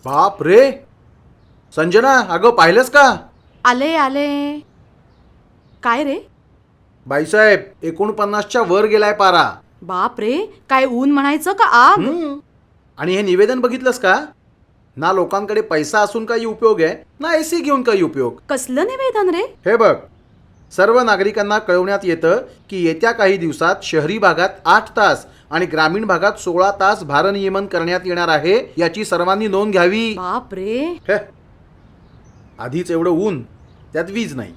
बाप रे. संजना, अगं पाहिलंस का? आले आले. काय रे? बाईसाहेब 49च्या वर गेलाय पारा. बाप रे, काय ऊन म्हणायचं का आग? आणि हे निवेदन बघितलंस का? ना लोकांकडे पैसा असून काही उपयोग आहे, ना एसी घेऊन काही उपयोग. कसलं निवेदन रे? हे बघ, सर्व नागरिकांना कळवण्यात येतं की येत्या काही दिवसात शहरी भागात 8 तास आणि ग्रामीण भागात 16 तास भारनियमन करण्यात येणार आहे. याची सर्वांनी नोंद घ्यावी. बाप रे. हे, आधीच एवढं ऊन, त्यात वीज नाही,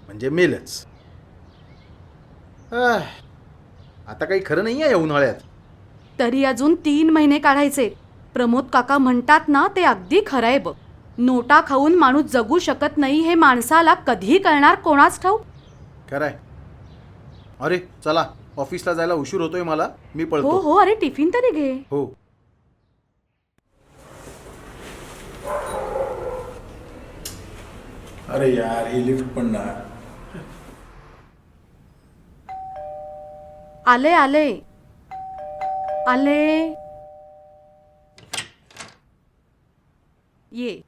म्हणजे मेलच. आता काही खरं नाही आहे या उन्हाळ्यात. तरी अजून 3 महिने काढायचे. प्रमोद काका म्हणतात ना, ते अगदी खरं आहे बघ. नोटा खाऊन माणूस जगू शकत नाही हे माणसाला कधी कळणार कोणाच ठाऊक. खरंय. अरे चला, ऑफिसला जायला उशीर होतोय मला, मी हो पळतो. हो, अरे टिफिन तरी घे. हो. अरे यार, ही लिफ्ट पण ना. आले आले आले. ये.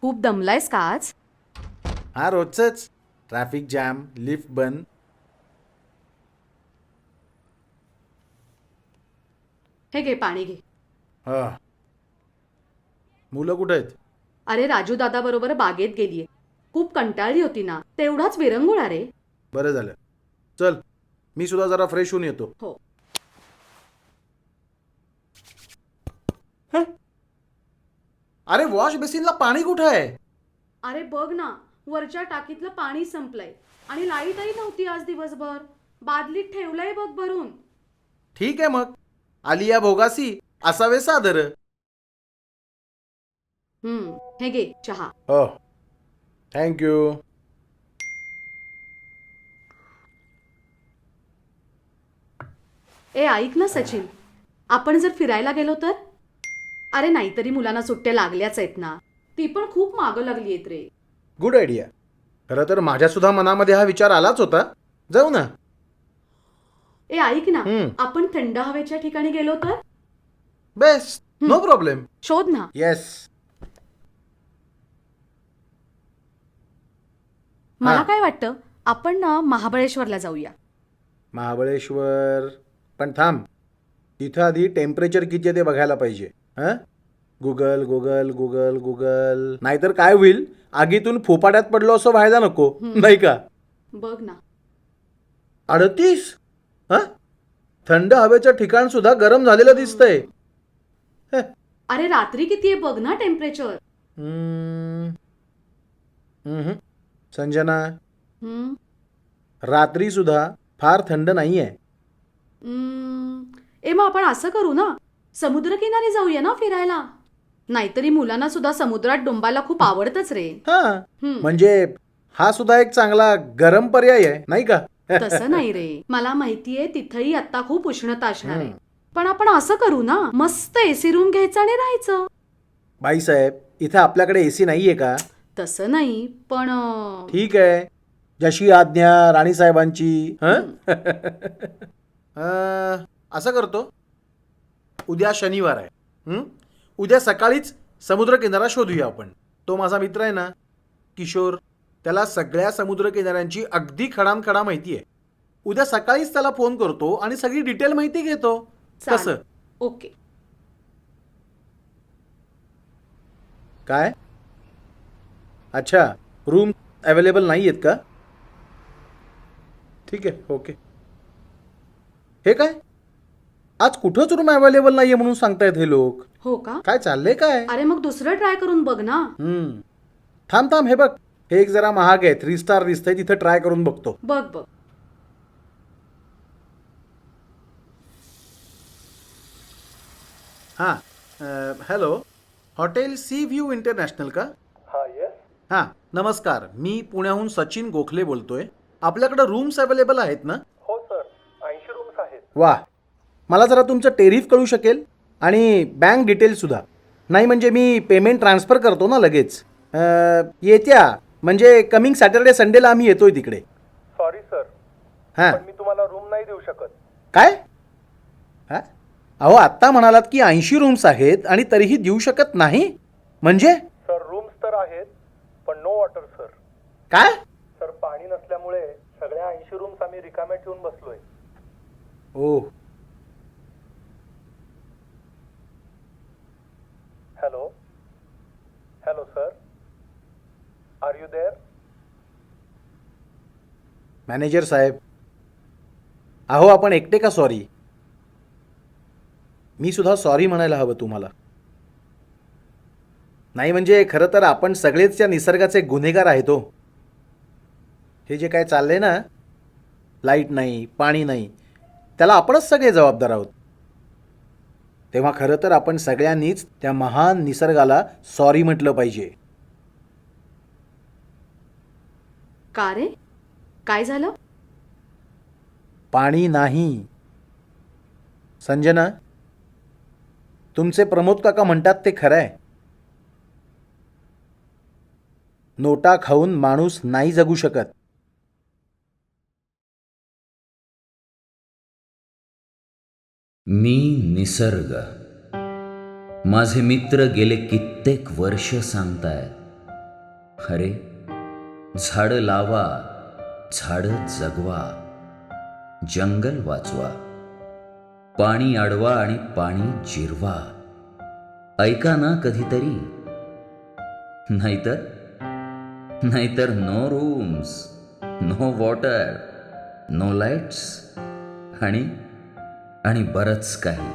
खूप दमलायस का आज? हा, रोजच ट्रॅफिक जॅम, लिफ्ट बंद. हे घे पाणी घे. हा. मुलं कुठे आहेत? अरे राजू दादा बरोबर बागेत गेलीये. खूप कंटाळली होती ना, तेवढाच विरंगुळा रे. बरं झालं. चल, मी सुद्धा जरा फ्रेश होऊन येतो. हो. अरे वॉश बेसिनला पाणी कुठं आहे? अरे बघ ना, वरच्या टाकीतलं पाणी संपलंय आणि लाईटही नव्हती आज दिवसभर. बादलीत ठेवलंय बघ भरून. ठीक आहे मग, आलिया भोगासी असावे सादर. हे घे चहा. हो, थँक्यू. ए ऐक ना सचिन, आपण जर फिरायला गेलो तर? अरे नाहीतरी मुलांना सुट्ट्या लागल्याच आहेत ना. ती पण खूप मागं लागली आहेत रे. Good idea. खरं तर माझ्या सुद्धा मनामध्ये हा विचार आलाच होता. जाऊ ना. ए ऐक ना, आपण थंड हवेच्या ठिकाणी गेलो तर? Best, no problem. शोध ना. येस. मला काय वाटतं, आपण ना महाबळेश्वरला जाऊया. महाबळेश्वर? पण थांब, तिथं आधी टेम्परेचर किती आहे ते बघायला पाहिजे. हां, गुगल गुगल गुगल गुगल. नाहीतर काय होईल, आगीतून फोपाट्यात पडलो असं व्हायला नको, नाही का? बघ ना. 38? हां, थंड हवेचं ठिकाण सुद्धा गरम झालेलं दिसतंय. अरे रात्री किती आहे बघ ना टेम्परेचर. संजना, रात्री सुद्धा फार थंड नाहीये. ए मग आपण असं करू ना, समुद्रकिनारी जाऊया ना फिरायला. नाहीतरी मुलांना सुद्धा समुद्रात डुंबायला खूप आवडतच रे. हां, म्हणजे हा सुद्धा एक चांगला गरम पर्याय आहे, नाही का? तसं नाही रे, मला माहितीये तिथंही आता खूप उष्णता असणार आहे. पण आपण असं करू ना, मस्त एसी रूम घ्यायचं आणि राहायचं. बाईसाहेब, इथं आपल्याकडे एसी नाहीये का? तसं नाही, पण ठीक आहे, जशी आज्ञा राणीसाहेबांची. असं करतो, उद्या शनिवार आहे. उद्या सकाळीच समुद्रकिनारा शोधूया आपण. तो माझा मित्र आहे ना किशोर, त्याला सगळ्या समुद्रकिनाऱ्यांची अगदी खडानखडा माहिती आहे. उद्या सकाळीच त्याला फोन करतो आणि सगळी डिटेल माहिती घेतो. कसं? ओके. काय? अच्छा, रूम अवेलेबल नाही आहेत का? ठीक आहे, ओके. हे काय, आज कुठंच रूम अवेलेबल नाहीये म्हणून सांगतायत हे लोक. हो का? काय चाललंय काय? अरे मग दुसरं ट्राय करून बघ ना. थांब थांब, हे बघ, हे एक जरा महाग आहे, 3 स्टार दिसतंय, तिथं ट्राय करून बघतो. बघ बघ. हां, hello, hotel sea view international का? हां, नमस्कार, मी पुण्याहून सचिन गोखले बोलतोय. आपल्याकडे रूम्स अवेलेबल आहेत ना? हो सर, 80 रूम्स आहेत. वा, मला जरा तुमचं टेरिफ कळू शकेल आणि बँक डिटेल्स सुद्धा. नाही म्हणजे मी पेमेंट ट्रान्सफर करतो ना लगेच. येत्या म्हणजे कमिंग सॅटर्डे संडेला आम्ही येतोय तिकडे. सॉरी सर, हां, पण मी तुम्हाला रूम नाही देऊ शकत. काय? हां, अहो आत्ता म्हणालात की 80 रूम्स आहेत आणि तरीही देऊ शकत नाही म्हणजे सर रूम्स तर आहेत पण नो वॉटर सर. काय? सर पाणी नसल्यामुळे सगळ्या 80 रूम्स आम्ही रिकाम्या ठेवून बसलोय. ओ hello hello sir, are you there? Manager साहेब, अहो आपण एकटे का सॉरी? मी सुद्धा सॉरी म्हणायला हवं तुम्हाला. नाही म्हणजे खरं तर आपण सगळेच या निसर्गाचे गुन्हेगार आहेत हो. हे जे काय चाललंय ना, लाईट नाही, पाणी नाही, त्याला आपणच सगळे जबाबदार आहोत. तेव्हा खरं तर आपण सगळ्यांनीच त्या महान निसर्गाला सॉरी म्हटलं पाहिजे. का रे? काय झालं? पाणी नाही. संजना, तुमचे प्रमोद काका म्हणतात ते खरं आहे. नोटा खाऊन माणूस नाही जगू शकत. मी निसर्ग. माझे मित्र गेले कित्येक वर्ष सांगतायत, अरे झाडं लावा, झाडं जगवा, जंगल वाचवा, पाणी अडवा आणि पाणी जिरवा. ऐका ना कधीतरी. नाहीतर no rooms, no water, no lights आणि बरंच काही.